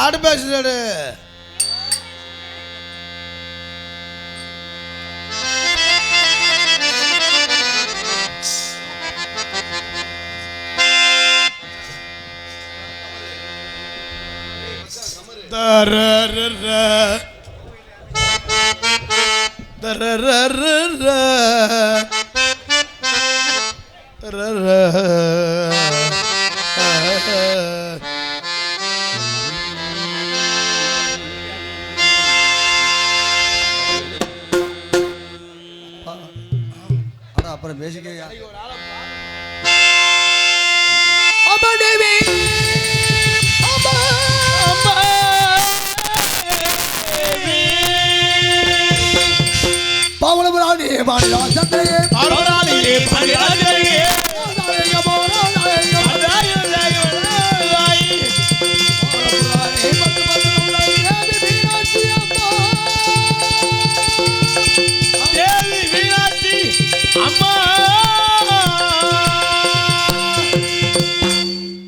யாரு பேசுறாரு? அப்புறம் பேசிக்க பவளபுராணி பாண்டிராஜனே பவளபுராணியே பாண்டிராஜனே அம்மா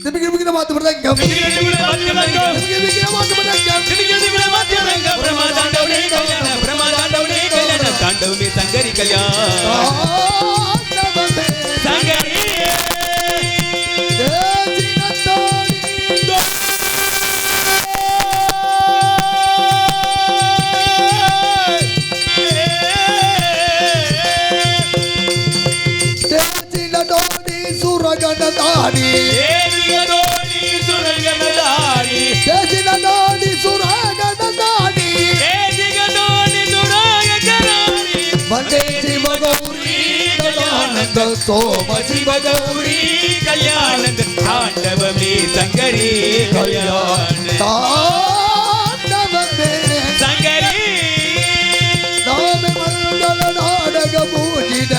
திமிகிமிகின மாத்து படங்க திமிகிமிகின மாத்து படங்க திமிகிமிகின மாத்து படங்க திமிகிமிகின மாத்து படங்க பிரமாதாண்டவனே கல்யாண பிரமாதாண்டவனே கல்யாண தாண்டவமே சங்கரி கல்யாண சங்கரி சுரகணதாரி ஏரிகடோடி சுரகணதாரி தேசிகடோடி சுரகணதாரி ஏரிகடோடி சுரகணதாரி வந்தே சிவகௌரி கல்யாணந்த சோம சிவகௌரி கல்யாணந்த தாண்டவமே சங்கரி கல்யாண தாண்டவமே சங்கரி நாம மங்கள நாடக பூஜித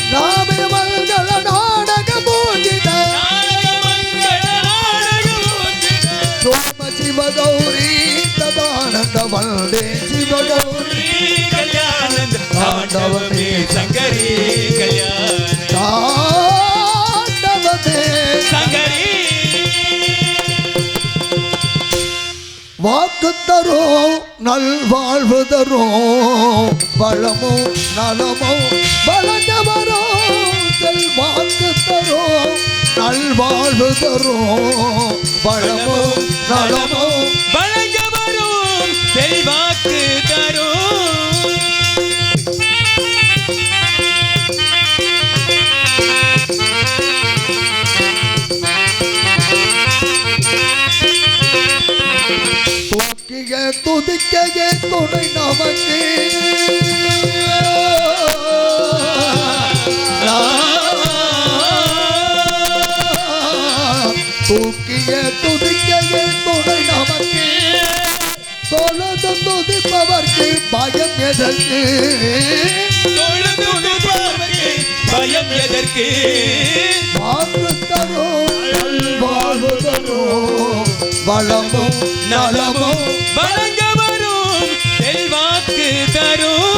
ராமே மங்கள நாடக பூஜித சோம சிவகௌரி ததானந்த வந்தே சிவகௌரி கல்யாணந்த தாண்டவமே சங்கரி கல்யாண தாண்டவமே சங்கரி வாக்கு தரும் நல்வாழ்வு தரும் பழமோ நலமோ வளர்ந்தவரோ செல்வாக்கு தரும் நல்வாழ்வு தரும் பழமோ நலமோ வளர்ந்தவரும் செல்வாக்கு தரும் துதிக்கையே துணை நமக்கு தூக்கிய துதிக்கையே துணை நமக்கு தொழுது துதிப்பவர்க்கு பயம் எதற்கு தொழுது துதிப்பவர்க்கு பயம் எதற்கு வாக்கு தரும் வாழ்வு தரும் வளமும் நலமும் வழங்க வரும் செல்வாக்கு தரும்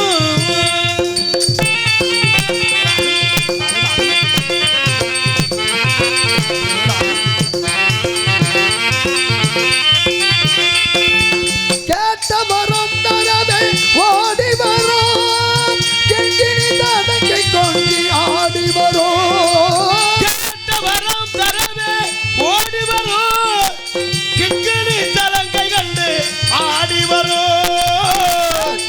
கேட்ட வரும் தரவே ஓடி வரும் கெஞ்சினி தடங்கை கொண்டி ஆடி வரும் கேட்ட வரும் தரவே ஓடி வரும் கிங்கிணி தலங்கை கண்டு ஆடி வரும்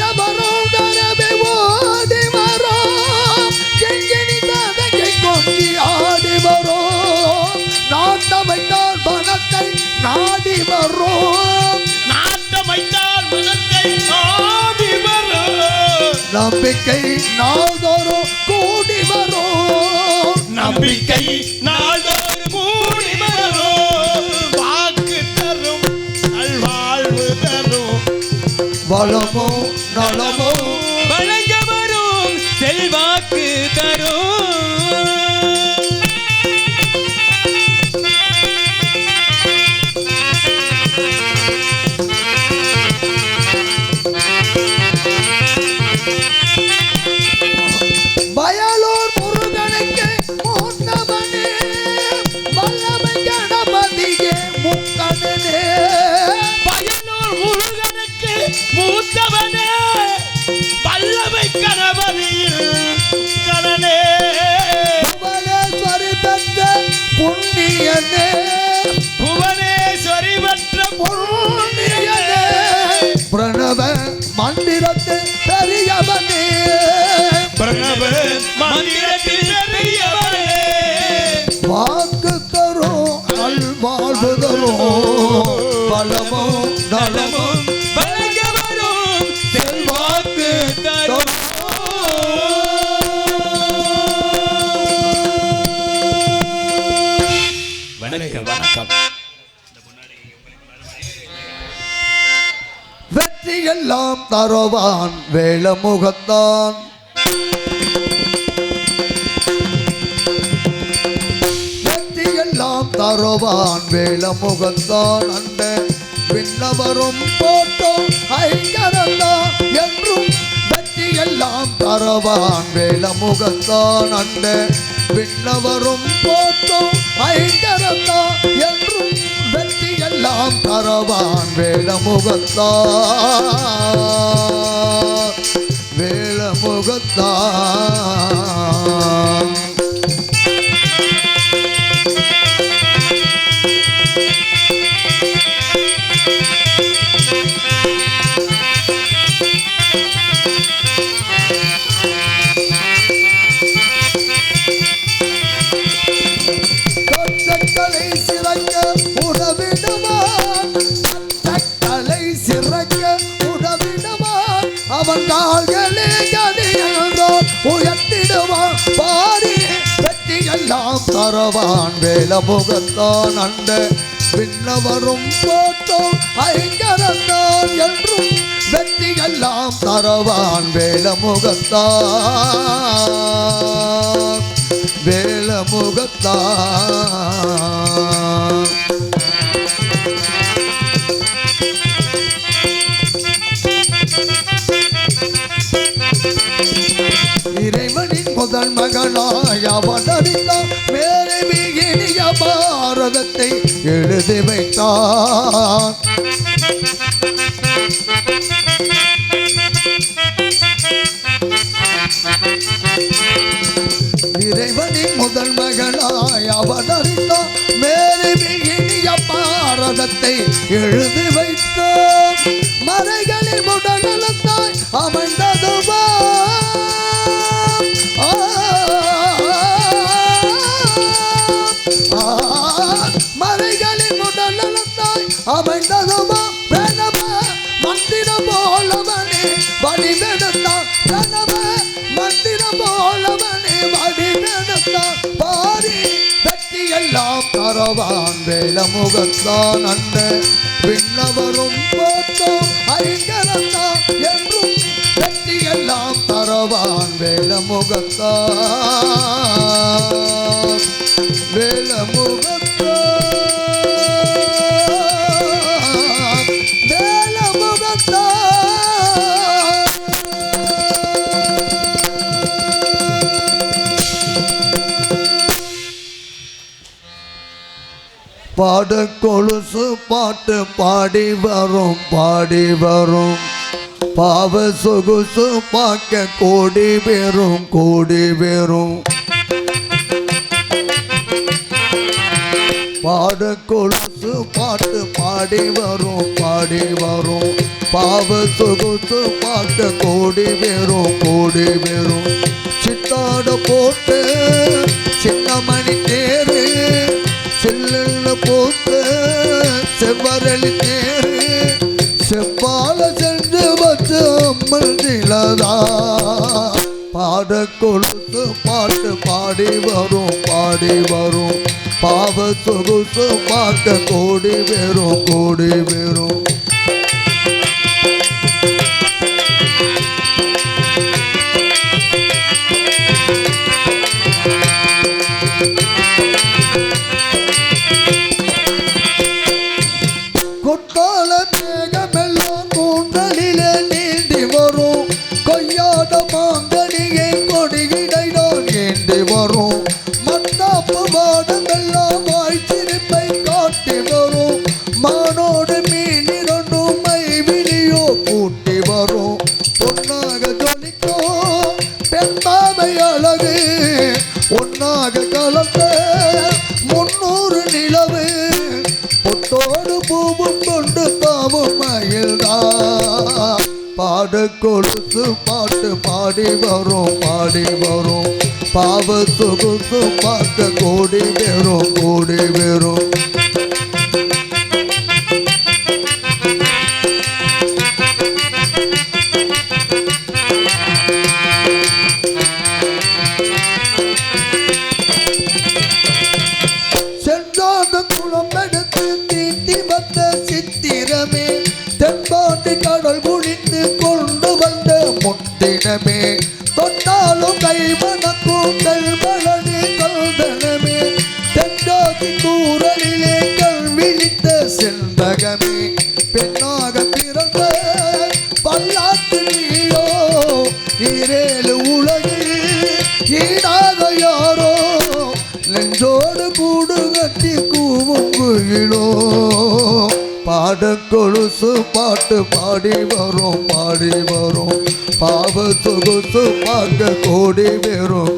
தரவே ஓடி வரும் கிங்கிணி தலங்கை கொண்டி ஆடி வரும் நாட்டமைத்தால் மனத்தை நாடி வரும் நாட்டமைத்தால் மனத்தை நாடி வரும் நம்பிக்கை நாள்தோறும் கூடி வரும் நம்பிக்கை நாள்தோறும் கூடி வரும் வாக்கு தரும் நல்வாழ்வு தரும் வளமோ நலமோ வழங்க வரும் செல்வாக்கு தரும் வயலூர் முருகனுக்கு மூத்தவனே வல்லமை கணபதியே கண்ணனே பயனூர் முருகனுக்கு மூத்தவனே வல்லமை கணபதியில் கணனே புவனேஸ்வரி பெற்ற புண்ணியனே புவனேஸ்வரி பெற்ற புண்ணியனே பிரணவ மந்திரத்தில் பெரியவனே பிரணவ மந்திரத்தில் பெரியவனே வாக்கு தரும் நல்வாழ்வு தரும் பலமும் நலமும் பலகவரும் செல்வாக்கு தரும் வணக்கம் வணக்கம் வெற்றி எல்லாம் தருவான் வேலமுகத்தான் வெற்றி எல்லாம் தருவான் வேலமுகத்தான் அந்த விண்ணவரும் போட்டோம் ஐங்கரந்தான் என்றும் வெற்றி எல்லாம் தருவான் வேலமுகத்தான் அந்த விண்ணவரும் போட்டோம் ஐங்கரந்தான் என்றும் வெற்றி எல்லாம் தருவான் வேலமுகத்தான் வேலமுகத்தான் கலை சிறக்க உடவிடுவான் கலை சிறக்க உடவிடுவான் அவன் கால்களே கதியோ உயர்த்திடுவான் பாரி வெற்றி எல்லாம் தருவான் வேலமுகத்தான் அந்த விண்ணவரும் போட்டோம் ஐங்கரந்தான் என்றும் வெற்றி எல்லாம் தருவான் வேலமுகத்தான் வேலமுகத்தான் இறைவனின் முதல் மகனாய் அவதரித்தான் மேலே மிகினிய பாரதத்தை எழுதி வைத்தான் இறைவனின் முதல் மகனாய் அவதரித்தான் மேலே மிகினிய பாரதத்தை எழுதி வைத்தான் மறைகளில் முடநலத்தாய் அமைந்ததுவா மறைகளில் முடநலத்தாய் அமைந்ததுவா பிரணவ மந்திரம் போலவனே வடிவெடுத்தான் பிரணவ மந்திரம் போலவனே வடிவெடுத்தான் பாரி வெற்றி எல்லாம் தருவான் வேலமுகத்தான் அந்த விண்ணவரும் போட்டோம் ஐங்கரந்தான் என்றும் வெற்றி எல்லாம் தருவான் வேலமுகத்தான் வேலமுகத்தான் வேலமுகத்தான் பாட கொலுசு பாட்டு பாடி வரும் பாவ சொகுசு பார்க்க கோடி பேரும் பாட கொலுசு பாட்டு பாடி வரும் பாவ சொகுசு பார்க்க கோடி பேரும் சித்தாட போட்டு சின்ன மணி தேரு செல்ல போட்டு செவ்வரளி தேரு செவ்வாழ சென்று வச்சு அம்மன் நிலதா பாட கொலுசு பாட்டு பாடி வரும் பாவ சொகுசு பார்க்க கோடி பேரும் கொட்டால மேகமெல்லாம் கூந்தலிலே நீந்தி வரும் கொய்யாத மாங்கனியை கொடியிடைதான் நீந்தி வரும் மத்தாப்பு வாடங்கள்லாம் வாய்ச்சிருப்பை காட்டி வரும் பொட்டோடு பூவும் கொண்டு தாவும் மயில்தான் பாடு கொலுசு பாட்டு பாடி வரும் பாவ சொகுசு பார்க்க கோடி வேறும் சென்றாத குளம் எடுத்து தீட்டி வந்த சித்திரமே தென்பாண்டி கடல் குளித்து கொண்டு வந்த முத்தினமே தொட்டாலும் கை மணக்கும் கல்வழனி கல்தனமே தென்றாதி தூரலிலே கல் விழித்த செண்பகமே பெண்ணாக பிறந்த பல்லாட்டு நீயோ இரேழு உலகில் ஈடாக யாரோ நெஞ்சோடு கூடு கட்டி கூவும் குயிலோ பாட கொலுசு பாட்டு பாடி வரும் பாவ சொகுசு பார்க்க கோடி வேறும்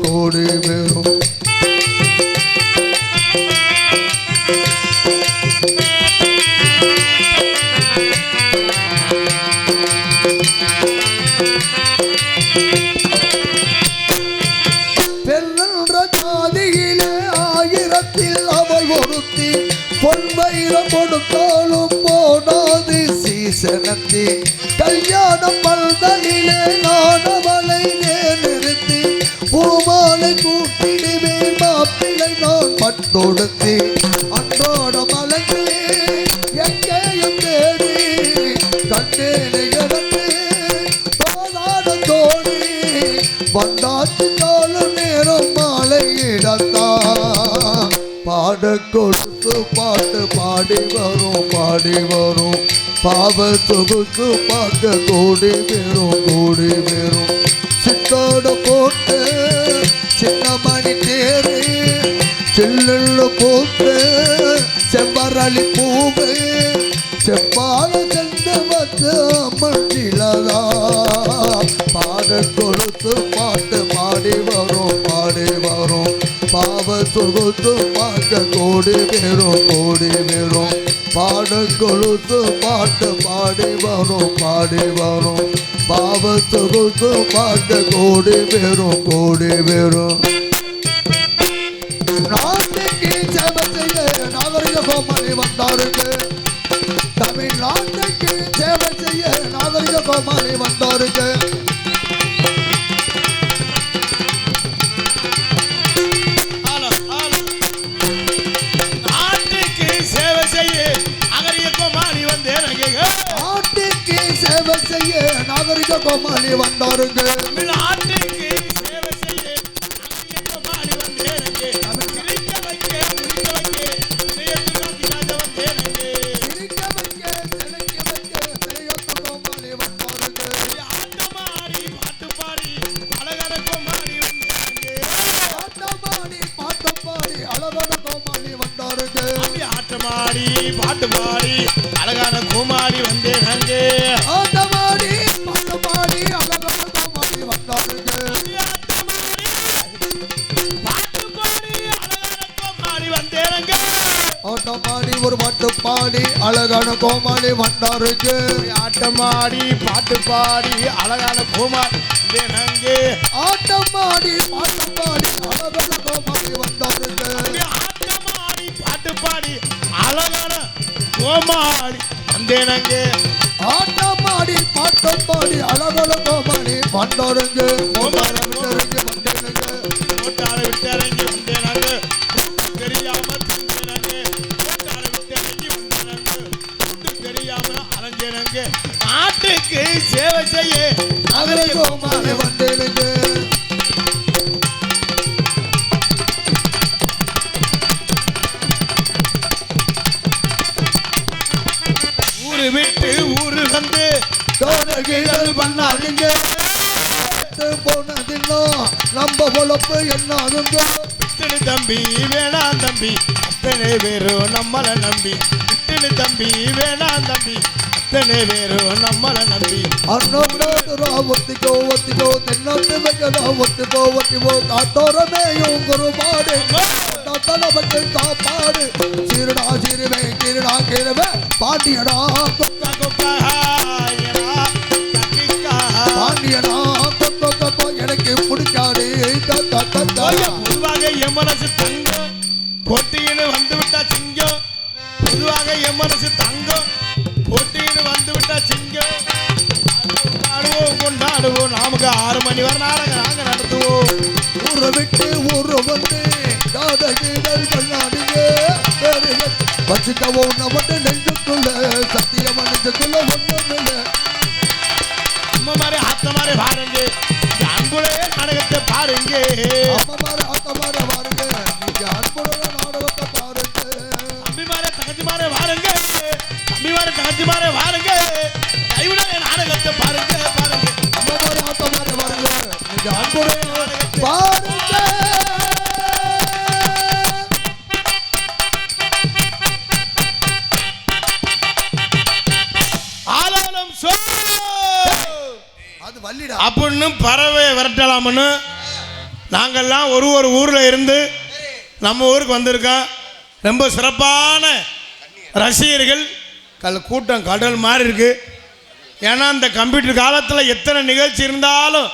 பெண்ணென்ற ஜாதியிலே ஆயிரத்தில் அவள் ஒருத்தி பொன்வயிரம் கொடுத்தாலும் போடாது சீசனத்தி கல்யாணம் பல்தலிலே நான் அவளை நிறுத்தி பூமாலை கூட்டிடுவே மாப்பிள்ளை நான் பட்டொடுத்தி அன்றோட மலங்கு எங்கேயும் தேடி கண்டேனை எனக்கு தோதாட தோடி வந்தாச்சு காலம் நேரம் மாலை இடத்தான் பாட கொடுத்து பாட்டு பாடி வரும் பாவ சொகுசு பார்க்க கோடி வேறும் சித்தோட போட்டு சின்ன மணி தேரு சில்லுள்ள போட்டு செவ்வரளி பூவு செவ்வாழ சென்று வச்சு மண்டிலதா பாட கொடுத்து பாட்டு பாடி வரும் பாவ சொகுசு பார்க்க கோடி வேறும் பாட கொலுசு பாட்டு பாடி வரும் பாவ சொகுசு பார்க்க கோடி வேறும் நாட்டுக்கு சேவை செய்ய நாகரிக கோமாளி வந்தாருங்க தமிழ்நாட்டுக்கு சேவை செய்ய நாகரிக கோமாளி வந்தாருங்க நாகரிக கோமாளி வந்தாருங்க தமிழ்நாட்டுக்கு சேவை செய்ய நாகரிக கோமாளி வந்தேனங்க சிரிக்க வைக்க முடிக்க வைக்க சிலையொத்து ராஜ வந்தேனங்க சிரிக்க வைக்க சிலையொத்து கோமாளி வந்தாருங்க ஆட்டமாடி பாட்டு பாடி அழகான கோமாளி வந்தேனங்க ஆட்டமாடி பாட்டு பாடி அழகான கோமாளி வந்தாருங்க ஆட்டமாடி பாட்டு பாடி அழகான கோமாளி வந்தேனங்க ஆட்டமாடி பாட்டு பாடி அழகான கோமாளி வந்தாருங்க ஆட்டமாடி ஒரு பாட்டு பாடி அழகான கோமாளி வந்தாருங்க ஆட்டமாடி பாட்டு பாடி அழகான கோமாளி வந்தேனங்க ஆட்டமாடி பாட்டு பாடி அழகான கோமாளி வந்தாருங்க ஆட்டமாடி பாட்டு பாடி அழகான கோமாளி வந்தேனங்க ஆட்டமாடி பாட்டு பாடி அழகான கோமாளி வந்தாருங்க கோமாளி வந்தேனுங்க கோட்டாரை விட்டு இறங்கி வந்தேனாங்க தெரியாம தின்னேனாங்க கோட்டாரை விட்டு இறங்கி வந்தேனாங்க தெரியாம அலைஞ்சேனாங்க நாட்டுக்கு சேவை செய்ய நாகரிக கோமாளி வந்தேனுங்க ஊரு விட்டு ஊரு வந்து தோழர்கள் பண்ணாதீங்க போனதில்லோ நம்ம பொழப்பு என்ன ஆகுங்க விட்டுடு தம்பி வேணாம் தம்பி அத்தனை பேரும் நம்மள நம்பி விட்டுடு தம்பி வேணாம் தம்பி அத்தனை பேரும் நம்மள நம்பி அண்ணா ஒத்திக்கோ தென்னாட்டு வைக்கிறா ஒத்திப்போ காட்டோரமேயும் குருபாடு நமக்கு காப்பாடு சிறுடா சிறுவே கிருடா சேரவே பாண்டியனா பாண்டியனா எனக்கு பிடிக்காது பொதுவாக என் மனசு தங்கம் போட்டியின்னு வந்து விட்டா சிங்கம் பொதுவாக என் மனசு தங்கம் போட்டியின்னு வந்து விட்டா சிங்கம் ஆடுவோம் கொண்டாடுவோம் நமக்கு 6 மணி வரை நாடகம் நாங்க நடத்துவோம் ஊரை விட்டு ஊரை வந்து நாடகங்கள் கொண்டாடுங்க வச்சுக்கவோ நம்ம நெஞ்சுக்குள்ள சத்தியமா நெஞ்சுக்குள்ள ஒண்ணுமில்ல அம்மா மாதிரி ஆத்த மாதிரி பாருங்க அன்புடைய நாடகத்தை பாருங்க அம்மா மாதிரி ஆத்த மாதிரி பாருங்க நீங்க அன்புடைய நாடகத்தை பாருங்க தம்பி மாதிரி தகச்சி மாதிரி பாருங்க தம்பி மாதிரி தகச்சி மாதிரி பாருங்க கைவிடாத நாடகத்தை பாருங்க பாருங்க அம்மா மாதிரி ஆத்த மாதிரி பாருங்க நீங்க அன்புடைய நாடகத்தை பாருங்க அப்படின்னு பறவை விரட்டலாம்னு நாங்கள்லாம் ஒரு ஊரில் இருந்து நம்ம ஊருக்கு வந்திருக்கோம். ரொம்ப சிறப்பான ரசிகர்கள் கூட்டம் கடல் மாதிரி இருக்கு. ஏன்னா இந்த கம்ப்யூட்டர் காலத்தில் எத்தனை நிகழ்ச்சி இருந்தாலும்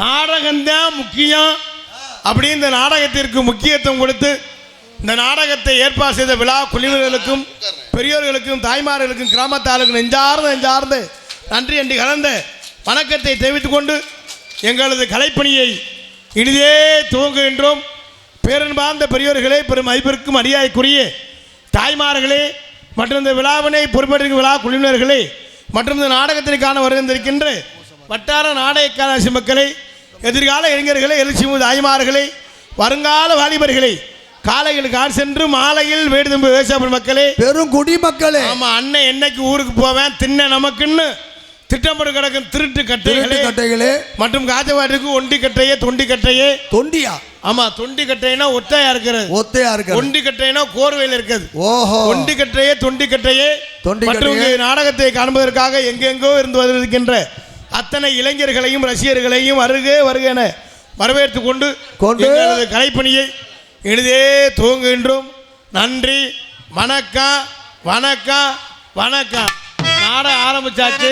நாடகம்தான் முக்கியம். அப்படி இந்த நாடகத்திற்கு முக்கியத்துவம் கொடுத்து இந்த நாடகத்தை ஏற்பாடு செய்த விழா குழுவினர்களுக்கும் பெரியோர்களுக்கும் தாய்மார்களுக்கும் கிராமத்தாளுக்கும் நெஞ்சார்ந்த நன்றி என்று கலந்த வணக்கத்தை தெரிவித்துக் கொண்டு எங்களது கலைப்பணியை இனிதே துவங்குகின்றோம். பேரன்பார்ந்த பெரியோர்களே, பெரும் மதிப்பிற்கும் மரியாதைக்குரிய தாய்மார்களே மற்றும் இந்த விழாவினை பொறுப்பேற்கும் விழா குழுவினர்களே மற்றும் இந்த நாடகத்திற்கான வருகின்றிருக்கின்ற வட்டார நாடக கலாசி மக்களை, எதிர்கால இளைஞர்களை, எழுச்சிமு தாய்மார்களை, வருங்கால வாலிபர்களை, காலையில் கார் சென்று மாலையில் வீடு திரும்ப விவசாய மக்களே, பெரும் குடிமக்களே, ஆமா அண்ணன் என்னைக்கு ஊருக்கு போவேன் தின்ன நமக்குன்னு திட்டமிட்டு கிடக்கும் திருட்டு கட்டைகளே மற்றும் காஜவாட்டுக்கு ஒண்டி கட்டையே தொண்டி கட்டையே தொண்டியா ஆமா தொண்டி கட்டைனா ஒத்தையா இருக்கிறது ஒண்டி கட்டைனா கோர்வையில் இருக்குது. ஓஹோ ஒண்டி கட்டையே தொண்டி கட்டையே மற்றும் நாடகத்தை காண்பதற்காக எங்கெங்கோ இருந்து வருகின்ற அத்தனை இளைஞர்களையும் ரசிகர்களையும் வருக என வரவேற்றுக் கொண்டு எங்களது கலைப்பணியை இனிதே துவங்குகின்றோம். நன்றி, வணக்கம் வணக்கம் வணக்கம். நாடகம் ஆரம்பிச்சாச்சு,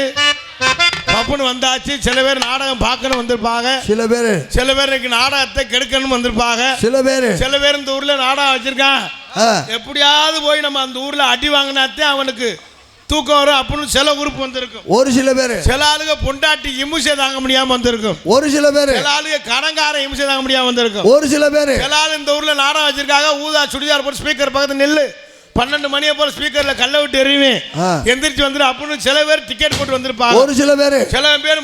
பப்புன்னு வந்தாச்சு. சில பேர் நாடகம் பார்க்கணும் வந்திருப்பாங்க, சில பேர் நாடகத்தை கெடுக்கணும் வந்திருப்பாங்க, சில பேர் இந்த ஊர்ல நாடகம் வச்சிருக்கான் எப்படியாவது போய் நம்ம அந்த ஊர்ல அடி வாங்கினாத்தே அவனுக்கு தூக்கம் வரும் அப்படின்னு சில உறுப்பு வந்திருக்கும். ஒரு சில பேர் சில ஆளுங்க பொண்டாட்டி இம்சை தாங்க முடியாம வந்திருக்கும். ஒரு சில பேர் சில ஆளுங்க கடங்கார இம்சை தாங்க முடியாம வந்திருக்கும். ஒரு சில பேர் சில ஆளு இந்த ஊர்ல நாடகம் வச்சிருக்காங்க, ஊதா சுடிதார் போட்டு ஸ்பீக்கர் பக்கத்துல நெல்லு 12 மணியை போல ஸ்பீக்கர்ல கல்ல விட்டு எறியுவேன் எந்திரிச்சு வந்துரு அப்படின்னு சில பேர் டிக்கெட் போட்டு வந்திருப்பாங்க. ஒரு சில பேர்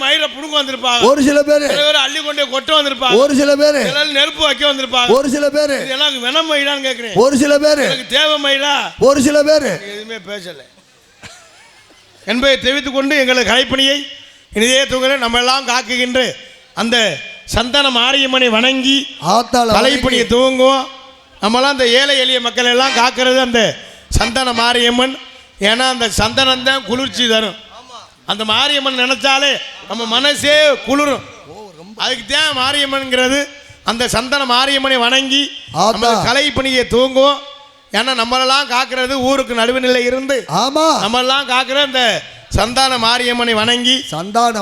மயில புடுங்க வந்திருப்பாங்க. ஒரு சில பேர் அள்ளி கொண்டே கொட்ட வந்திருப்பாங்க. ஒரு சில பேர் நெருப்பு வைக்க வந்திருப்பாங்க. ஒரு சில பேர் இதெல்லாம் வெனம் மயிலான்னு கேட்கிறேன். ஒரு சில பேர் தேவை மயிலா. ஒரு சில பேர் எதுவுமே பேசல என்பதை தெரிவித்துக் கொண்டு எங்களது கலைப்பணியை இனிதே தூங்க நம்ம எல்லாம் காக்குகின்ற அந்த சந்தன மாரியம்மனை வணங்கி கலைப்பணியை துவங்குவோம். நம்மளாம் அந்த ஏழை எளிய மக்கள் எல்லாம் காக்கிறது அந்த சந்தன மாரியம்மன். ஏன்னா அந்த சந்தனம் தான் குளிர்ச்சி தரும். அந்த மாரியம்மன் நினைச்சாலே நம்ம மனசே குளிரும். அதுக்கு தான் மாரியம்மன்ங்கிறது. அந்த சந்தன மாரியம்மனை வணங்கி நம்ம கலைப்பணியை துவங்குவோம். ஏன்னா நம்மளெல்லாம் காக்கிறது ஊருக்கு நடுவுநிலை இருந்து நம்மெல்லாம் காக்கிற அந்த சந்தான மாரியம்மனை வணங்கி சந்தான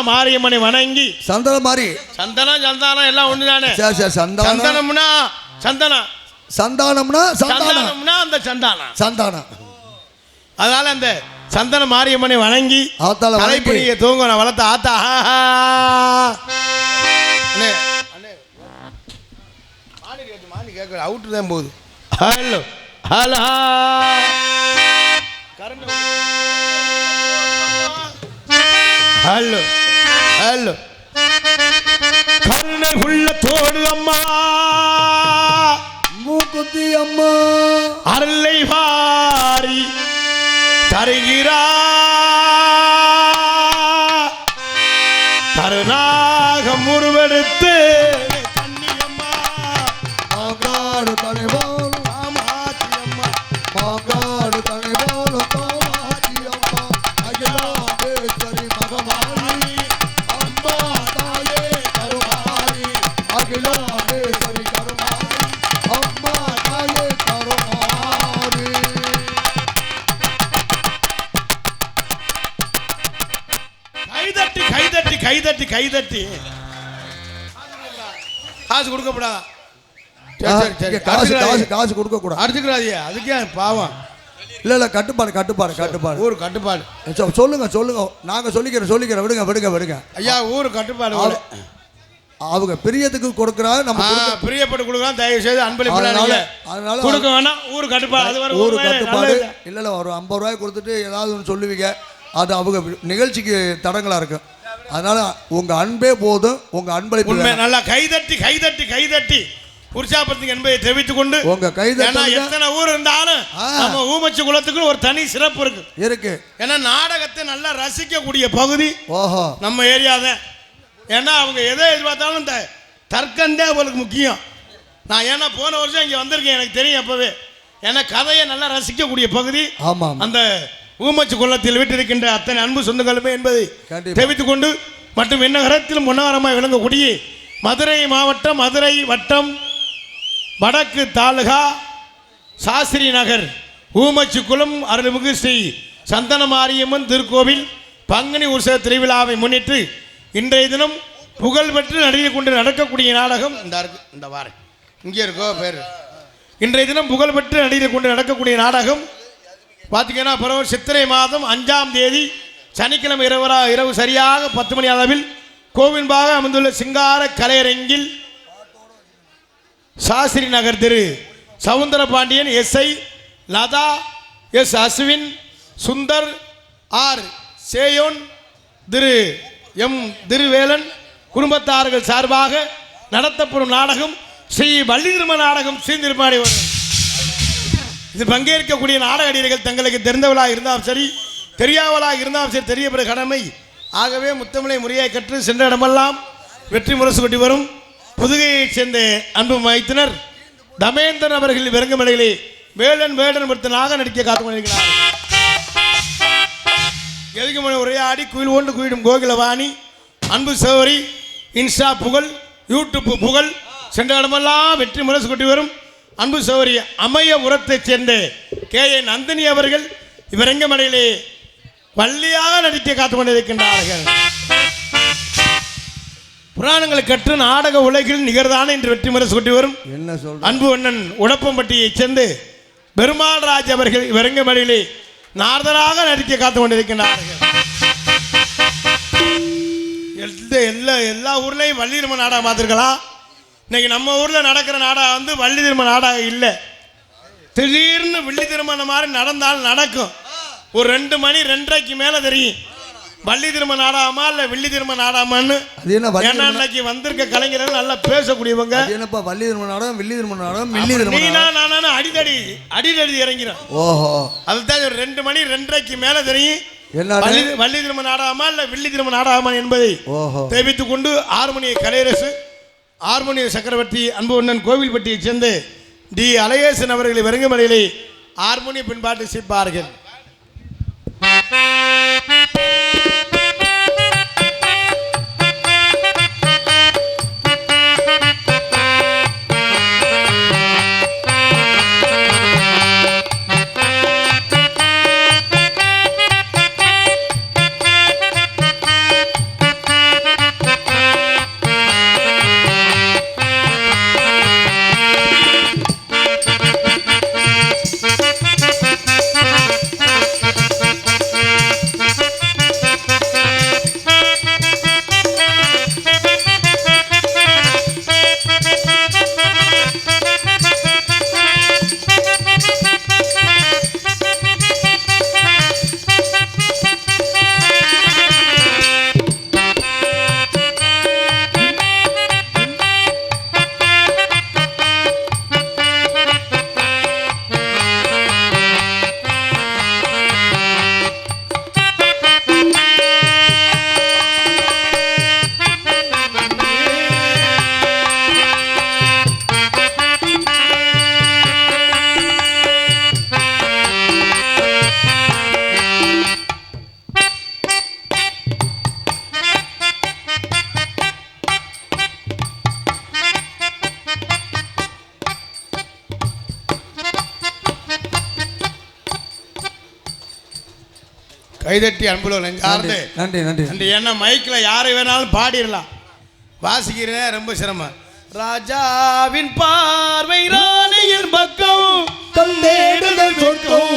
மாரியம்மனை வணங்கி சந்தனம் எல்லாம் ஒண்ணுதானே. சந்தனம்னா சந்தனம், சந்தானம்னா அந்த சந்தானம். அதனால அந்த சந்தன மாரியம்மனை வணங்கி கலைப்பணியை தூங்க நான் வளர்த்த ஆத்தா மாணி கேட்க அவுட்டு தான் போகுது. ஹலோ ஹலோ ஹலோ ஹலோ கருணை உள்ள தோடு அம்மா மூக்குத்தி அம்மா அருளை வாரி தருகிறா கருணாக முருவெடுத்து கண்ணியம்மா மாங்காடு தலைவாள் காமாட்சியம்மா மாங்காடு தலைவாள் காமாட்சியம்மா அகிலாண்டேஸ்வரி மகமாரி அம்மா தாயே கருமாரி அகிலாண்டேஸ்வரி கருமாரி அம்மா தாயே கருமாரி கைதட்டி கைதட்டி காசு கொடுக்கப்படாதா? காசு கொடுக்க கூடாது. அடிச்சுக்கிறாதியா? அதுக்கே பாவம். இல்ல கட்டுப்பாடு ஊர் கட்டுப்பாடு. சொல்லுங்க நாங்க சொல்லிக்கிறோம். விடுங்க ஐயா, ஊர் கட்டுப்பாடு. அவங்க பிரியத்துக்கு கொடுக்கறாங்க, நம்ம பிரியப்பட்டு கொடுக்கலாம். தயவு செய்து அன்பளிப்பு அதனால கொடுக்க வேணாம். ஊர் கட்டுப்பாடு. அது வர ஊர் கட்டுப்பாடு. இல்ல ஒரு 50 ரூபாய் கொடுத்துட்டு ஏதாவது ஒன்று சொல்லுவீங்க, அது அவங்க நிகழ்ச்சிக்கு தடங்களா இருக்கும். அதனால உங்க அன்பே போதும். உங்க அன்பளிப்பு நல்லா கைதட்டி உற்சாகப்படுத்துங்க என்பதை தெரிவித்துக் கொண்டு உங்க கைதட்டி எத்தனை ஊர் இருந்தாலும் நம்ம ஊமச்சி குலத்துக்கு ஒரு தனி சிறப்பு இருக்கு. ஏன்னா நாடகத்தை நல்லா ரசிக்கக்கூடிய பகுதி நம்ம ஏரியா தான். ஏன்னா அவங்க எதை எதிர்பார்த்தாலும் இந்த தர்க்கந்தே அவங்களுக்கு முக்கியம். நான் ஏன்னா போன வருஷம் இங்கே வந்திருக்கேன், எனக்கு தெரியும் அப்பவே. ஏன்னா கதையை நல்லா ரசிக்கக்கூடிய பகுதி அந்த ஊமச்சி குலத்தில் விட்டிருக்கின்ற அத்தனை அன்பு சொந்தங்களுமே என்பதை தெரிவித்துக் கொண்டு மற்றும் விண்ணகரத்திலும் முன்னகரமாக விளங்கக்கூடிய மதுரை மாவட்டம், மதுரை வட்டம், வடக்கு தாலுகா, சாஸ்திரி நகர், ஊமச்சி குளம் அருள்மிகு ஸ்ரீ சந்தன மாரியம்மன் திருக்கோவில் பங்குனி உற்சவ திருவிழாவை முன்னிட்டு இன்றைய தினம் புகழ்பெற்று நடிகை கொண்டு நடக்கக்கூடிய நாடகம் இந்த வாரம் இங்கே இருக்கோ பேர். இன்றைய தினம் புகழ்பெற்று நடிகை கொண்டு நடக்கக்கூடிய நாடகம் பார்த்தீங்கன்னா பிறகு சித்திரை மாதம் 5ஆம் தேதி சனிக்கிழமை இரவு சரியாக 10 மணி அளவில் கோவில்பாக அமைந்துள்ள சிங்கார கலையரங்கில் Shastri Nagar Thiru Soundara Pandian, SI Latha, S Ashwin, Sundar, R Seyon, Thiru M திருவேலன் குடும்பத்தார்கள் சார்பாக நடத்தப்படும் நாடகம் ஸ்ரீ வள்ளி திருமண நாடகம் சீர்திருப்பாடி வரும். இது பங்கேற்கக்கூடிய நாடக நடிகர்கள் தங்களுக்கு தெரிந்தவளாக இருந்தாலும் சரி, தெரியாதவளாக இருந்தாலும் சரி, தெரியப்பட கடமை. ஆகவே முத்தமிழை முறையாக கற்று சென்ற இடமெல்லாம் வெற்றி முரசு கொட்டி வரும். புதுகையைச் சேர்ந்த அன்பு மைத்தினர் தமேந்திரன் அவர்கள் விரங்கமடையிலே வேடன் பொறுத்தனாக நடிக்க காத்து கொண்டிருக்கிறார். எதுக்கு மணி உரையாடி குயில் ஒன்று குயிடும் கோகிலவாணி அன்பு சௌரி இன்ஸ்டா புகழ், யூடியூப் புகழ், சென்ற இடமெல்லாம் வெற்றி முரசு கொட்டி வரும். அன்பு சௌரி அமைய உரத்தைச் சேர்ந்த KA நந்தினி அவர்கள் இவரங்கமடையிலே வள்ளியாக நடிக்க காத்து கொண்டிருக்கின்றார்கள். புராணங்களை கற்று நாடக உலகில் நிகழ்தான என்று வெற்றி முரசு கொட்டி வரும் அன்பு அண்ணன் உடப்பம்பட்டியைச் சேர்ந்து பெருமாள் ராஜ் அவர்கள் இவரங்கமடையிலே நாரதராக நடிக்க காத்து கொண்டிருக்கிறார்கள். எல்லா ஊர்லேயும் வள்ளி திருமண நாடகம் பார்த்துருக்கலாம். இன்னைக்கு நம்ம ஊரில் நடக்கிற நாடகம் வந்து வள்ளி திருமண நாடகம் இல்லை. திடீர்னு வெள்ளி திருமணம் மாதிரி நடந்தாலும் நடக்கும். ஒரு 2 மணி 2:30க்கு மேலே தெரியும் வள்ளி திருமண நாடகமா இல்லை வெள்ளி திருமண நாடகமான்னு. ஏன்னா இன்னைக்கு வந்திருக்க கலைஞர்கள் நல்லா பேசக்கூடியவங்க. என்னப்பா வள்ளி திருமண நாடகம், வெள்ளி திருமண நாடகம், நானும் அடிதடி இறங்கிறேன். அதுதான் 2 மணி 2:30க்கு மேலே தெரியும் வள்ளி திருமண நாடகமா இல்லை வெள்ளி திருமண நாடகமா என்பதை தெரிவித்துக் கொண்டு ஹார்மோனிய கலையரசு, ஹார்மோனிய சக்கரவர்த்தி அன்பு அண்ணன் கோவில்பட்டியைச் சேர்ந்த டி அழகேசன் அவர்களை வெறுங்கமடையிலே ஹார்மோனிய பின்பாட்டு சிப்பார்கள். கைதட்டி அன்புல நெஞ்சார்ந்து நன்றி நன்றி நன்றி. என்ன மைக்கில் யாரை வேணாலும் பாடிடலாம், வாசிக்கிறேன் ரொம்ப சிரமம். ராஜாவின் பார்வை ராணியின் பக்கம், கண்டேடுதல் சொர்க்கம்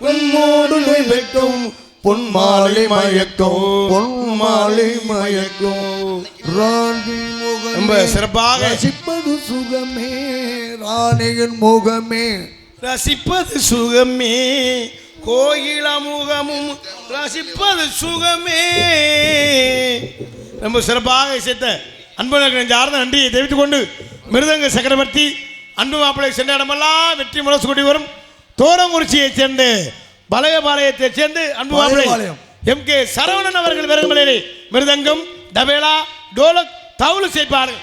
பொன்மோடு வெட்கம் பொன்மாலை மயக்கம் பொன்மாலை மயக்கம் ராணி முகம் ரொம்ப சிறப்பாக ரசிப்பது சுகமே ராணியின் முகமே ரசிப்பது சுகமே கோயில முகமும் ரசிப்பது சுகமே. ரொம்ப சிறப்பாக இசைத்த அன்புக்கு நெஞ்சார்ந்த நன்றியை தெரிவித்துக் கொண்டு மிருதங்க சக்கரவர்த்தி அன்பு மாப்பிள்ளை சென்ற இடமெல்லாம் வெற்றி முரசு கொடி வரும் தோரங்குறிச்சியைச் சேர்ந்த பலயபாளையத்தைச் சேர்ந்து அன்பு மாப்பிள்ளை MK சரவணன் அவர்கள் விரும்பலே மிருதங்கம் தபேலா டோலக் தவுளு சேர்ப்பார்கள்.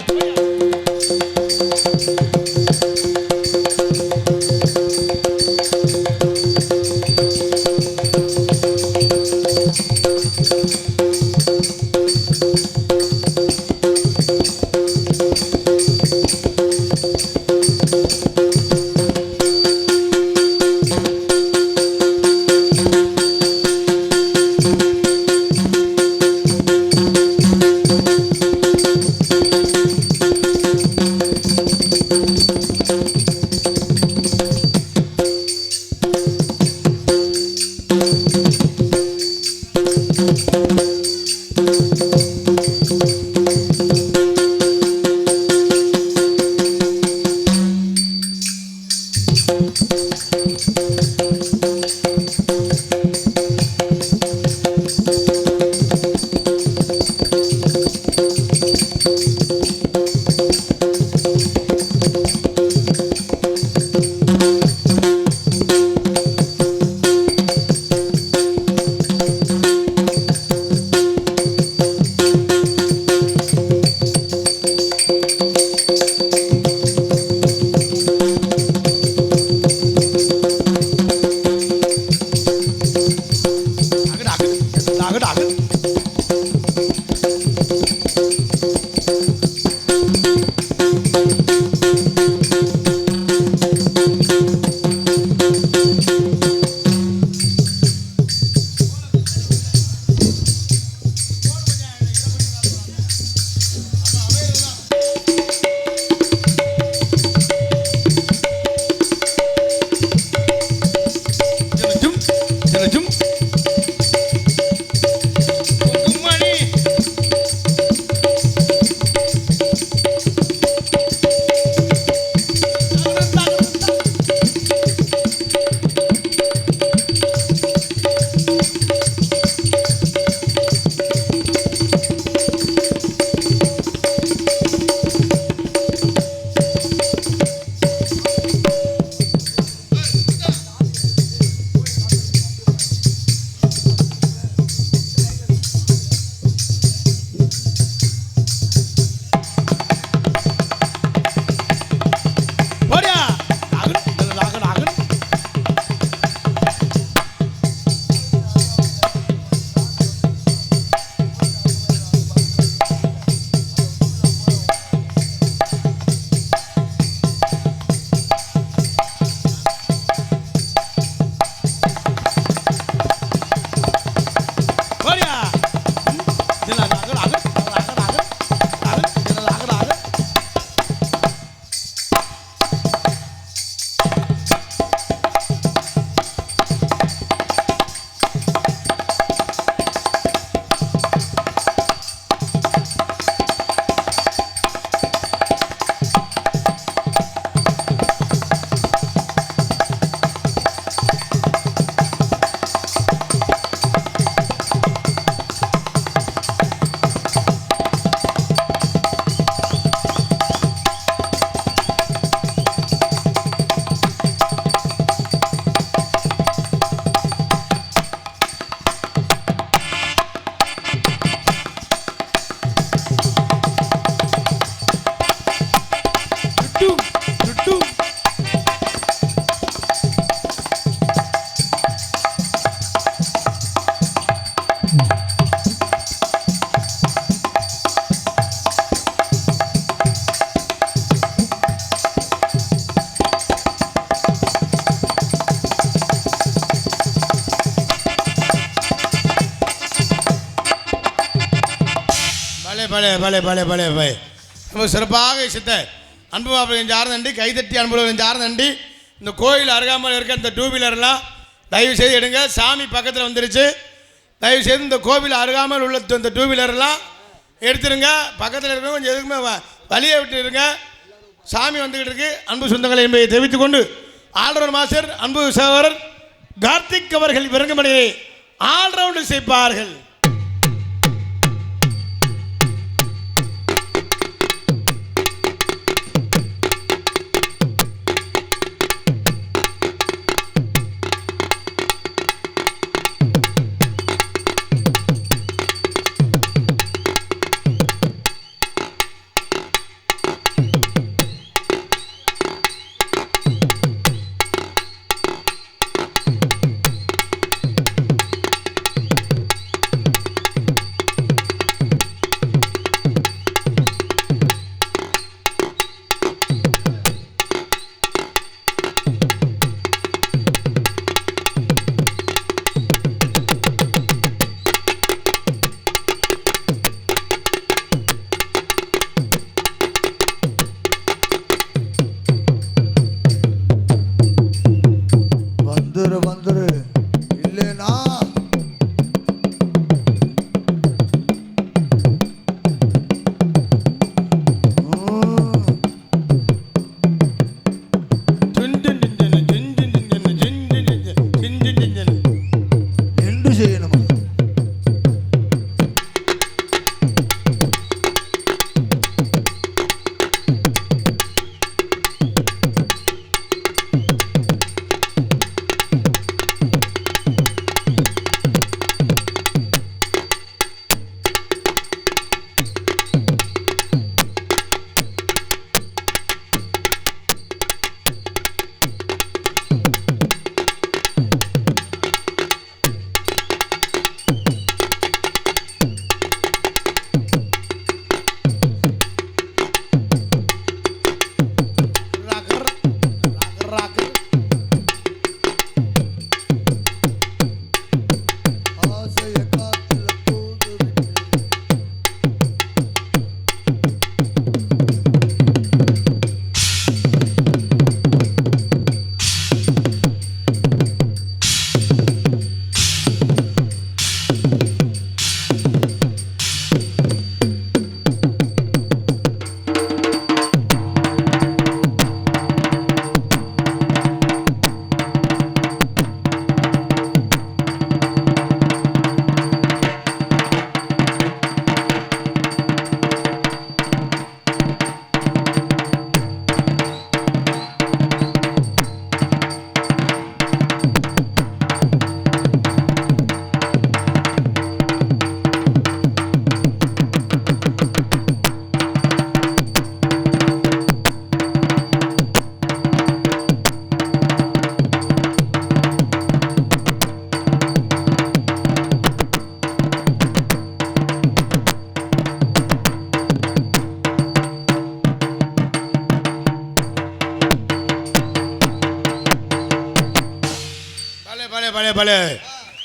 பலே ரொம்ப சிறப்பாக சித்த அன்பு மாப்பிள்ளை சார்ந்த நன்றி. கைதட்டி அன்புடன் சார்ந்த நன்றி. இந்த கோயில் அருகாமல் இருக்க இந்த டூ வீலர்லாம் தயவு செய்து எடுங்க. சாமி பக்கத்தில் வந்துருச்சு. தயவு செய்து இந்த கோவில் அருகாமல் உள்ள இந்த டூ வீலர்லாம் எடுத்துருங்க. பக்கத்தில் இருக்கிறவங்க கொஞ்சம் எதுக்குமே வழியை விட்டு இருங்க. சாமி வந்துக்கிட்டு இருக்கு. அன்பு சொந்தங்களை என்பதை தெரிவித்துக் கொண்டு ஆல்ரவுண்ட் மாஸ்டர் அன்பு சகோதரர் கார்த்திக் அவர்கள் விருங்கமணியை ஆல்ரவுண்ட் செய்ப்பார்கள். வந்துரு இல்லைனா என்று செய்யணும்.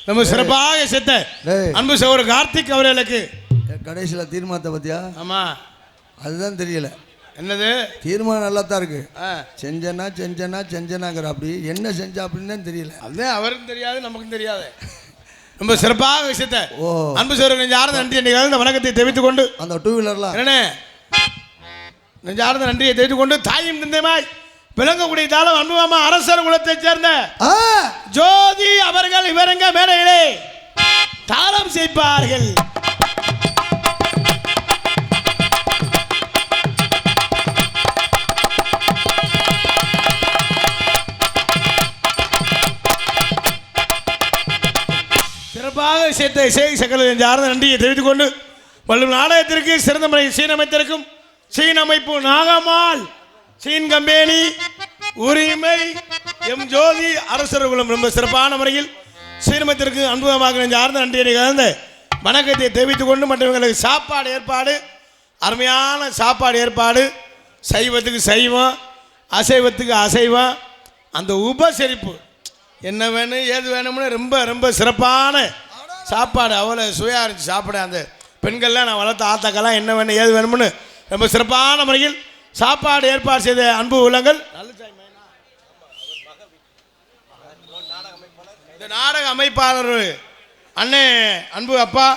நம்ம சிறப்பாக செத்த அன்பு சகோதரர் கார்த்திக் அவர்களுக்கு கடைசியில் தீர்மானத்தை பத்தியா? ஆமா, அதுதான் தெரியல. என்னது தீர்மானம் நல்லா தான் இருக்கு. செஞ்சனாங்கிற அப்படி என்ன செஞ்சா அப்படின்னு தான் தெரியல. அதுதான் அவருக்கும் தெரியாது, நமக்கும் தெரியாது. ரொம்ப சிறப்பாக விஷயத்த அன்பு சகோதரர் நெஞ்சார்ந்த நன்றி இந்த வணக்கத்தை தெரிவித்துக் கொண்டு அந்த டூ வீலர்லாம் என்ன நெஞ்சார்ந்த நன்றியை தெரிவித்துக் கொண்டு தாயும் தந்தைமாய் விளங்கக்கூடிய தாளம் அன்புமாமா அரசர் குலத்தை சேர்ந்த ஜோதி அவர்கள் இவரங்க மேடையிலே தாளம் செய்ப்பார்கள். சிறப்பாக சேர்த்த இசை சகல ஆர்ந்த நன்றியை தெரிவித்துக் கொண்டு வள்ளும் நாடகத்திற்கு சிறந்த முறை சீனமைத்திருக்கும் சீனமைப்பு நாகம்மாள் சீன் கம்பெனி உரிமை எம் ஜோதி அரசர் குலம் ரொம்ப சிறப்பான முறையில் சீனமைத்திற்கு அன்புதமாக ஆர்ந்த நன்றியை கலந்த வணக்கத்தை தெரிவித்துக் கொண்டு மற்றவங்களுக்கு சாப்பாடு ஏற்பாடு, அருமையான சாப்பாடு ஏற்பாடு, சைவத்துக்கு சைவம், அசைவத்துக்கு அசைவம், அந்த உபசரிப்பு என்ன வேணும் ஏது வேணும்னு ரொம்ப ரொம்ப சிறப்பான சாப்பாடு, அவ்வளோ சுவையாக இருந்துச்சு சாப்பிட. அந்த பெண்கள்லாம் நான் வளர்த்த ஆத்தாக்கெல்லாம் என்ன வேணும் ஏது வேணும்னு ரொம்ப சிறப்பான முறையில் சாப்பாடு ஏற்பாடு செய்த அன்பு உள்ளங்கள் இந்த நாடக அமைப்பாளர் அண்ணே அன்பு அப்பா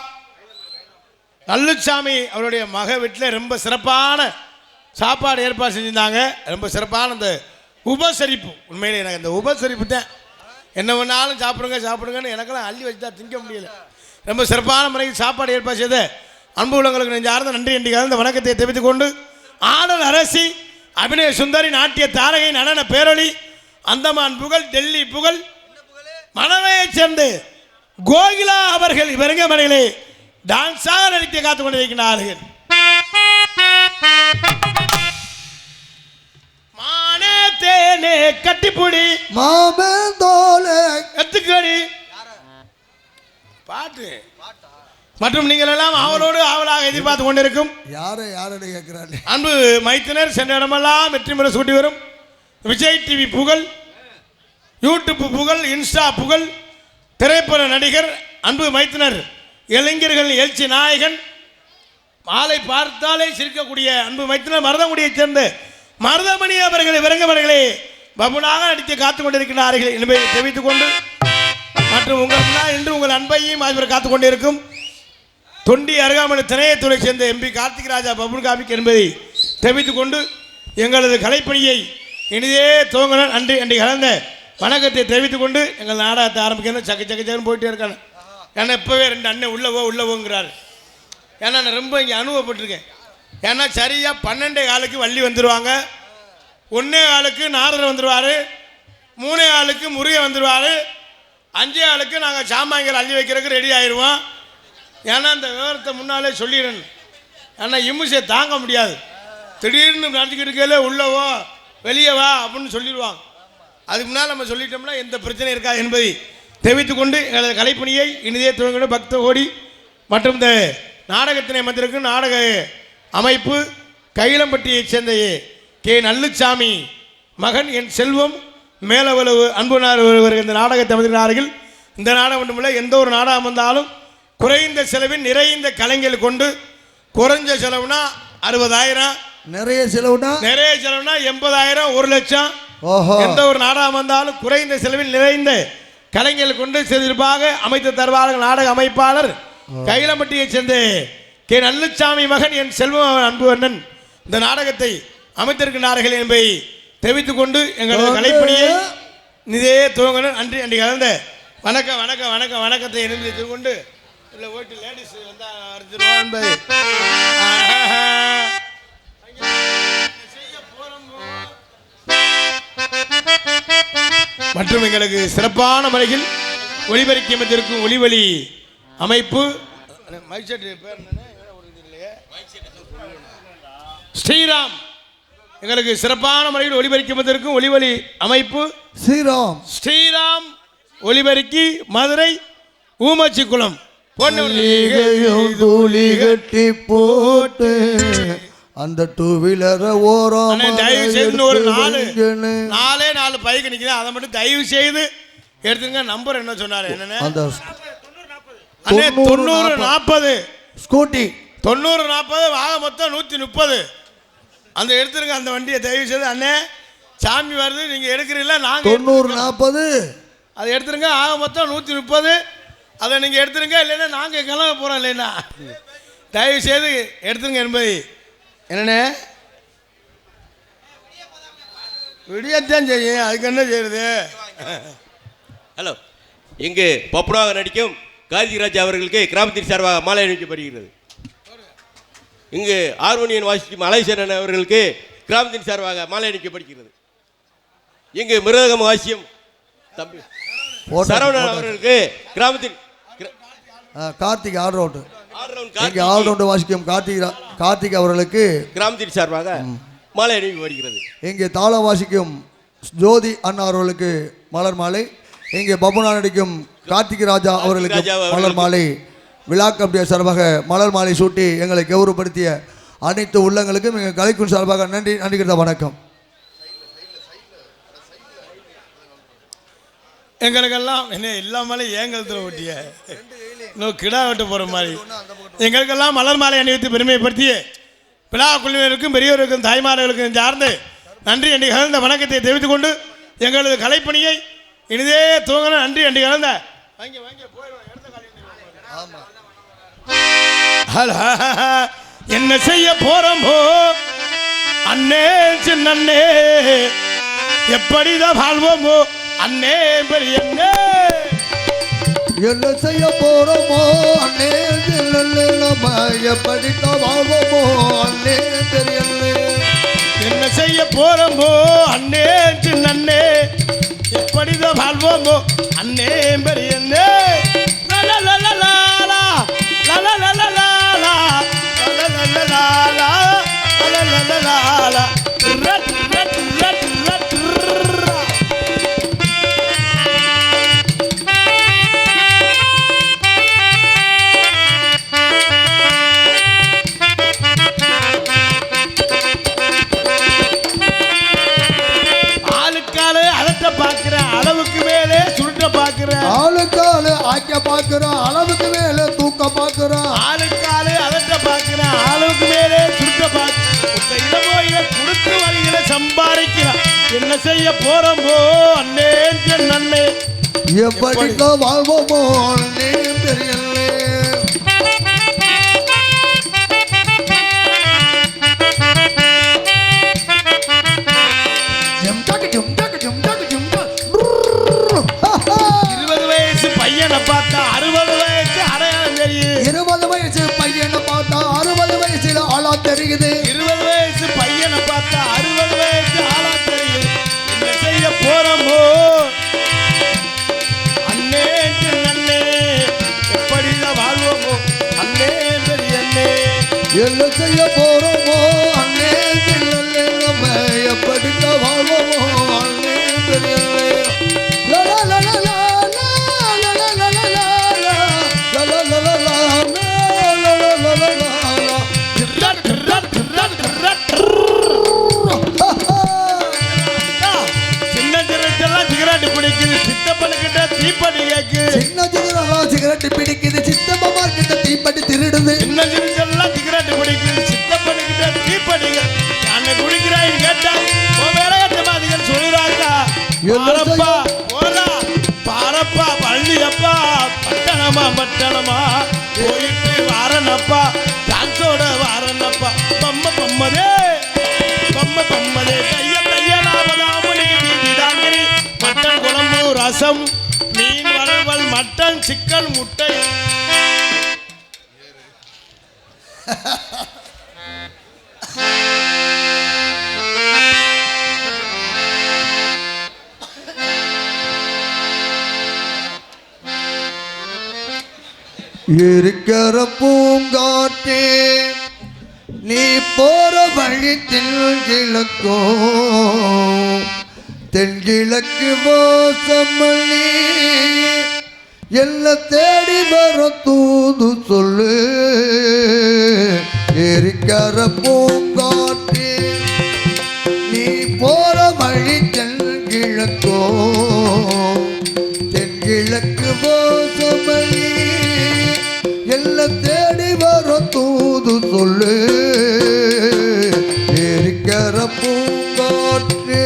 நல்லுச்சாமி அவருடைய மக வீட்டில் ரொம்ப சிறப்பான சாப்பாடு ஏற்பாடு செஞ்சுருந்தாங்க. ரொம்ப சிறப்பான அந்த உபசரிப்பு, உண்மையிலே எனக்கு அந்த உபசரிப்பு தான் என்ன வேணாலும் சாப்பிடுங்கன்னு எனக்கெல்லாம் அள்ளி வச்சு தான் திங்க முடியல. ரொம்ப சிறப்பான முறையில் சாப்பாடு ஏற்பாடு செய்த அன்பு உள்ளங்களுக்கு நெஞ்சார்ந்த நன்றி என்று கலந்த வணக்கத்தை தெரிவித்துக் கொண்டு ஆடல் அரசி அபிநய சுந்தரி நாட்டிய தாரகை நடன பேரொளி அந்தமான் புகழ் டெல்லி புகழ் மணலையைச் சேர்ந்து கோகிலா அவர்கள் இவருங்க மனையிலே டான்ஸாக நடிக்க காத்துக் கொண்டிருக்கிறார்கள். மானே தேனே கட்டிப்புடி மாமந்தோலே கத்துக்கடி பாட்டு மற்றும் நீங்கள் எல்லாம் அவளோடு ஆவலாக எதிர்பார்த்து கொண்டிருக்கும் யாரை கேட்கிறாரு அன்பு மைத்தினர் சென்ற இடமெல்லாம் வெற்றி பெற சூட்டி வரும் விஜய் டிவி புகழ், யூடியூப் புகழ், இன்ஸ்டா புகழ், திரைப்பட நடிகர் அன்பு மைத்தினர், இளைஞர்கள் எழுச்சி நாயகன், மாலை பார்த்தாலே சிரிக்கக்கூடிய அன்பு மைத்தினர் மருதங்குடியைச் சேர்ந்த மருதமணி அவர்களை விரங்கவர்களே பபுனாக நடித்து காத்துக் கொண்டிருக்கிறார்கள் என்பதை தெரிவித்துக் கொண்டு மற்றும் உங்கள் முன்னால் இன்று உங்கள் அன்பையும் ஆகியோர் காத்துக் கொண்டிருக்கும் தொண்டி அருகாமலை திணையத்துறை சேர்ந்த எம்பி கார்த்திக் ராஜா பபுன் காமிக் என்பதை தெரிவித்துக் கொண்டு எங்களது கலைப்பணியை இனிதே துவங்கின அன்றி கலந்த வணக்கத்தை தெரிவித்துக் கொண்டு எங்கள் நாடகத்தை ஆரம்பிக்கணும். சக்கன்னு போயிட்டே இருக்காங்க. ஏன்னா இப்போவே 2 அண்ணன் உள்ளவோங்கிறாரு. ஏன்னா நான் ரொம்ப இங்கே அனுபவப்பட்டிருக்கேன். ஏன்னா சரியாக 12 காலுக்கு வள்ளி வந்துடுவாங்க, 1 காலுக்கு நாரதர் வந்துடுவார், 3 காலுக்கு முருகன் வந்துடுவார், 5 காலுக்கு நாங்கள் சாமான்கள் அள்ளி வைக்கிறதுக்கு ரெடி ஆயிடுவோம். ஏன்னா அந்த விவரத்தை முன்னாலே சொல்லிடணும். ஏன்னா இம்முசை தாங்க முடியாது. திடீர்னு நடத்திக்கிட்டு இருக்கையில உள்ளவோ வெளியே வா அப்படின்னு சொல்லிடுவாங்க. அதுக்கு முன்னால் நம்ம சொல்லிட்டோம்னா எந்த பிரச்சனையும் இருக்காது என்பதை தெரிவித்துக் கொண்டு எங்களது கலைப்பணியை இனிதே துவங்கின பக்த கோடி மற்றும் இந்த நாடகத்தினை வந்திருக்கும் நாடக அமைப்பு கைலம்பட்டியைச் சேர்ந்த கே நல்லுச்சாமி மகன் என் செல்வம் மேலவளவு அன்புனார் இந்த நாடகத்தை வந்திருக்கிறார்கள். இந்த நாடகம் மட்டுமில்லை, எந்த ஒரு நாடகம் வந்தாலும் குறைந்த செலவில் நிறைந்த கலைஞர்கள் கொண்டு குறைஞ்ச செலவுனா 60,000, நிறைய செலவுனா 80,000, 1 லட்சம். எந்த ஒரு நாடகம் வந்தாலும் குறைந்த செலவில் நிறைந்த கலைஞர்கள் கொண்டு சிறப்பாக அமைத்து தருவார்கள். நாடக அமைப்பாளர் கைலம்பட்டியைச் சேர்ந்த கே நல்லுச்சாமி மகன் என் செல்வம் அன்பு அண்ணன் இந்த நாடகத்தை அமைத்திருக்கிறார்கள் என்பதை தெரிவித்துக் கொண்டு எங்களது கலைப்பணியை நிதே துவங்கணும். நன்றி கலந்த வணக்கத்தை எழுதி கொண்டு இல்லை ஓட்டு லேடிஸ் வந்தால் மற்றும் எங்களுக்கு சிறப்பான முறையில் ஒளிபரப்பி அமைத்திருக்கும் ஒளிவழி அமைப்பு ஸ்ரீராம் எங்களுக்கு சிறப்பான முறையில் ஒளிபரப்பி அமைத்திருக்கும் ஒளிவழி அமைப்பு ஸ்ரீராம் ஒளிபரப்பி மதுரை ஊமச்சி குளம் கட்டி போட்டு அந்த 2 வீலரை ஓரம் தயவு செய்து ஒரு 4 பைக்கு நிற்கிறேன். அதை மட்டும் தயவு செய்து எடுத்துங்க. நம்பர் என்ன சொன்னாரு என்னன்னு 90-40 ஸ்கூட்டி 90-40 ஆக மொத்தம் 130 அந்த எடுத்துருங்க. அந்த வண்டியை தயவு செய்து அண்ணே சாமி வருது நீங்க எடுக்கிறீங்களா? நாங்க 90-40 அதை எடுத்துருங்க. ஆக மொத்தம் 130 அதை நீங்க எடுத்துருங்க. இல்லைன்னா நாங்க கிளம்ப போறோம். இல்லைன்னா தயவு செய்து எடுத்துருங்க என்பதை என்னண்ணே விடியத்தான் செய்யும். அதுக்கு என்ன செய்யறது? ஹலோ, இங்கு பப்புனாக நடிக்கும் கார்த்திக் ராஜா அவர்களுக்கு கிராமத்தின் சார்பாக மாலை அணிவிக்கப்படுகிறது. இங்கு ஹார்மோனியன் வாசிக்கும் அலைசரன் அவர்களுக்கு கிராமத்தின் சார்பாக மாலை அணிவிக்கப்படுகிறது. இங்கு மிருதகம் வாசியம் தம்பி சரவணன் அவர்களுக்கு கிராமத்தின் கார்த்திக் ஆல்ரவுண்டு வாசிக்கும் கார்த்திக் அவர்களுக்கு கிராமத்தின் சார்பாக மாலை அணிவிக்கப்படுகிறது. இங்கே தாளம் வாசிக்கும் ஜோதி அண்ணா அவர்களுக்கு மலர் மாலை. இங்கே பபுனா நடிக்கும் கார்த்திக் ராஜா அவர்களுக்கு மலர் மாலை. விழா கமிட்டியார் சார்பாக மலர் மாலை சூட்டி எங்களை கௌரவப்படுத்திய அனைத்து உள்ளங்களுக்கும் எங்கள் கலைக்குழு சார்பாக நன்றி வணக்கம். எங்களுக்கெல்லாம் என்ன இல்லாமலே ஏங்கலத்தில் ஓட்டிய இன்னும் கிடா வெட்ட போகிற மாதிரி எங்களுக்கெல்லாம் மலர் மாலை அணிவித்து பெருமைப்படுத்திய விழா குழுவினருக்கும் பெரியவருக்கும் தாய்மார்களுக்கும் சார்ந்து நன்றி அண்டி கலந்த வணக்கத்தை தெரிவித்துக் கொண்டு எங்களது கலைப்பணியை இனிதே தூங்கணும். நன்றி அண்டி கலந்த என்ன செய்ய போறோமோ அண்ணே சின்னே எப்படிதான் வாழ்வோமோ அண்ணே பெரிய என்ன செய்ய போறோமோ அண்ணே நம்ம எப்படித்தான் வாழ்வோமோ அண்ணே பெரிய என்ன செய்ய போறோமோ அண்ணே சின்னே எப்படிதான் வாழ்வோமோ அண்ணே பெரிய அளவுக்கு மேலே சுருட்ட பாக்குறேன் ஆளுக்காலு ஆக்க பாக்குறோம் அளவுக்கு மேலே தூக்க பாக்குறோம் ஆளுக்காலு அதட்ட பாக்குறேன் அளவுக்கு மேலே சுருட்ட பாக்குறேன் கொடுத்து வழியில சம்பாதிக்கிறான் என்ன செய்ய போறோமோ அண்ணே நன்னே எப்படிதான் வாழ்வோமோ அண்ணே பெரிய பையனை பார்த்தா 60 வயசு அடையாளம் தெரியுது 20 வயசு பையனை பார்த்தா 60 வயசுல ஆளா தெரியுது 20 வயசு பையனை பார்த்தா 60 வயசு ஆளா தெரியுது என்ன செய்ய போறோமோ அண்ணே நன்னே எப்படிதான் வாழ்வோமோ அண்ணே பெரிய என்ன செய்ய போறோமோ அண்ணே நன்னே நம்ம எப்படிதான் வாழ்வோமோ அண்ணே பெரிய சிகரெட் பிடிக்குது சித்தப்பா கிட்ட தீப்பட்டி திருடுது சின்ன சிகரெட் பிடிக்குது சித்தப்பா தீப்பட்டி அன்னை குடிக்கிறாய் கேட்டா வேலையாட்டமாதிகள் சொல்லுறாங்க பாரப்பா போறா பாரப்பா பழனியப்பா பட்டணமா போயிட்டு வாரனப்பா டான்ஸோட வாரனப்பா பம்மதே தைய நாமதாமணி மட்டன் குழம்பு ரசம் மீன் வறுவல் மட்டன் சிக்கன் முட்டை இருக்கிற பூங்காற்றே நீ போற வழி தென்கிழக்கு வாசமல்லி எல்லாம் தேடி வர தூது சொல்லு இருக்கிற பூங்காற்றே நீ போற வழி தென்கிழக்கு வாசமல்லி எல்லாம் தேடி வர தூது சொல்லு இருக்கிற பூங்காற்றே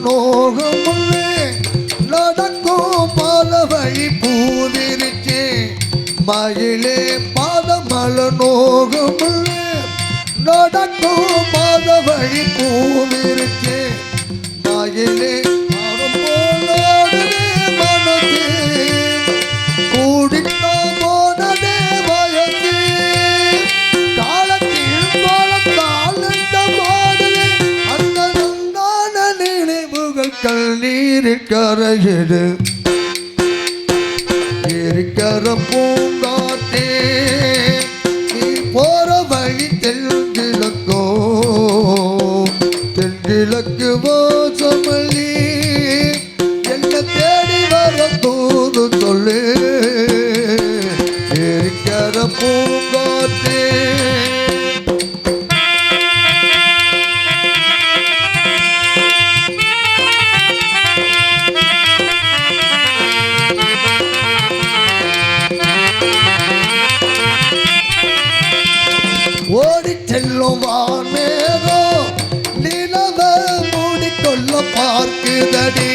நோகமுள்ளே நடக்கும் பாத வழி பூதிருச்சே மயிலே பாதமல நோகமுள்ளே நடக்கும் பாத வழி பூதிருச்சே மயிலே மனசே கூடித்தோ போனதே வயசே காலத்தில் கோலத்தால் பாடுவே அந்த நினைவுகள் கண்ணீரில் கரையிடு இருக்கிற பூங்காற்றே நீ போற வழி தென்கிழக்கு வாசமல்லி என்ன தேடி வர தூது செல்லும் வான்மேகம் நிலவ மூடிக்கொள்ள பார்க்குதடி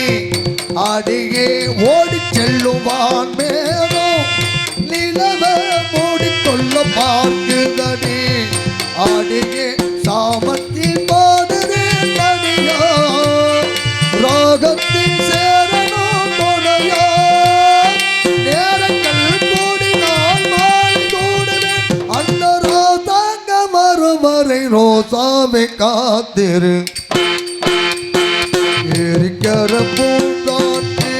அடியே ஓடி செல்லும் வான்மேகம் நிலவ மூடிக்கொள்ள பார்க்குதடி அடியே சாமத்தில் பாடுதே தனியா ராகத்தின் சேரணும் கொடையா நேரங்கள் கூடினால் மாறி கூடுவேன் அந்த ரோசாங்க மறுமறை ரோசாவை காத்திரு இருக்கிற பூந்தாட்டே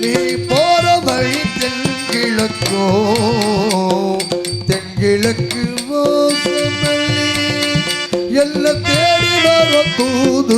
நீ போற வழி தென்கிழக்கோ தென்கிழக்கு வாசமல்லி எல்லாம் தேடி வர தூது